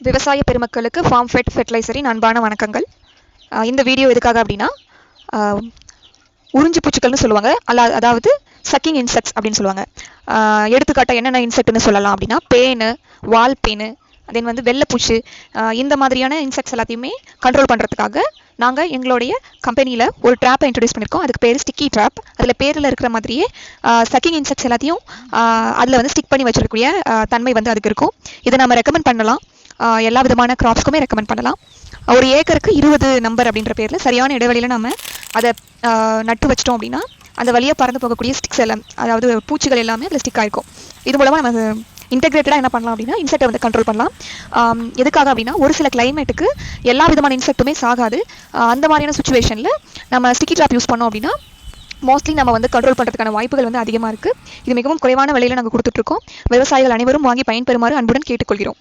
விவசாய பெருமக்களுக்கு form fed ஃபெர்டிலைசரின் அன்பான வணக்கங்கள். இந்த வீடியோ எதுக்காக அப்படின்னா, உறிஞ்சு பூச்சிகள்னு சொல்லுவாங்க, அதாவது சக்கிங் இன்செக்ட்ஸ் அப்படின்னு சொல்லுவாங்க. எடுத்துக்காட்ட என்னென்ன இன்செக்ட்னு சொல்லலாம் அப்படின்னா, பேனு, வால் பேனு, தென் வெள்ளைப்பூச்சி, இந்த மாதிரியான இன்செக்ட்ஸ் எல்லாத்தையுமே கண்ட்ரோல் பண்ணுறதுக்காக நாங்கள் எங்களுடைய கம்பெனியில் ஒரு ட்ராப்பை இன்ட்ரடியூஸ் பண்ணியிருக்கோம். அதுக்கு பேர் ஸ்டிக்கி ட்ராப். அதில் பேரில் இருக்கிற மாதிரியே சக்கிங் இன்செக்ட்ஸ் எல்லாத்தையும் அதில் ஸ்டிக் பண்ணி வச்சிருக்கக்கூடிய தன்மை அதுக்கு இருக்கும். இதை நம்ம ரெக்கமெண்ட் பண்ணலாம், எல்லா விதமான கிராப்ஸ்க்குமே ரெக்கமெண்ட் பண்ணலாம். ஒரு ஏக்கருக்கு 20 நம்பர் அப்படின்ற பேரில் சரியான இடைவெளியில் நம்ம அதை நட்டு வச்சிட்டோம் அப்படின்னா அந்த வழியாக பறந்து போகக்கூடிய ஸ்டிக்ஸ் எல்லாம், அதாவது பூச்சிகள் எல்லாமே அதில் ஸ்டிக் ஆகிருக்கும். இது மூலமாக நம்ம இன்டெகிரேட்டடாக என்ன பண்ணலாம் அப்படின்னா, இன்செக்டை கண்ட்ரோல் பண்ணலாம். எதுக்காக அப்படின்னா, ஒரு சில கிளைமேட்டுக்கு எல்லா விதமான இன்செக்ட்டுமே சாகாது. அந்த மாதிரியான சுச்சுவேஷனில் நம்ம ஸ்டிக்கி ட்ராப் யூஸ் பண்ணோம் அப்படின்னா மோஸ்ட்லி நம்ம கண்ட்ரோல் பண்ணுறதுக்கான வாய்ப்புகள் அதிகமாக இருக்குது. இது மிகவும் குறைவான விலையில் நாங்கள் கொடுத்துட்ருக்கோம். விவசாயிகள் அனைவரும் வாங்கி பயன்பெறுமாறு அன்புடன் கேட்டுக்கொள்கிறோம்.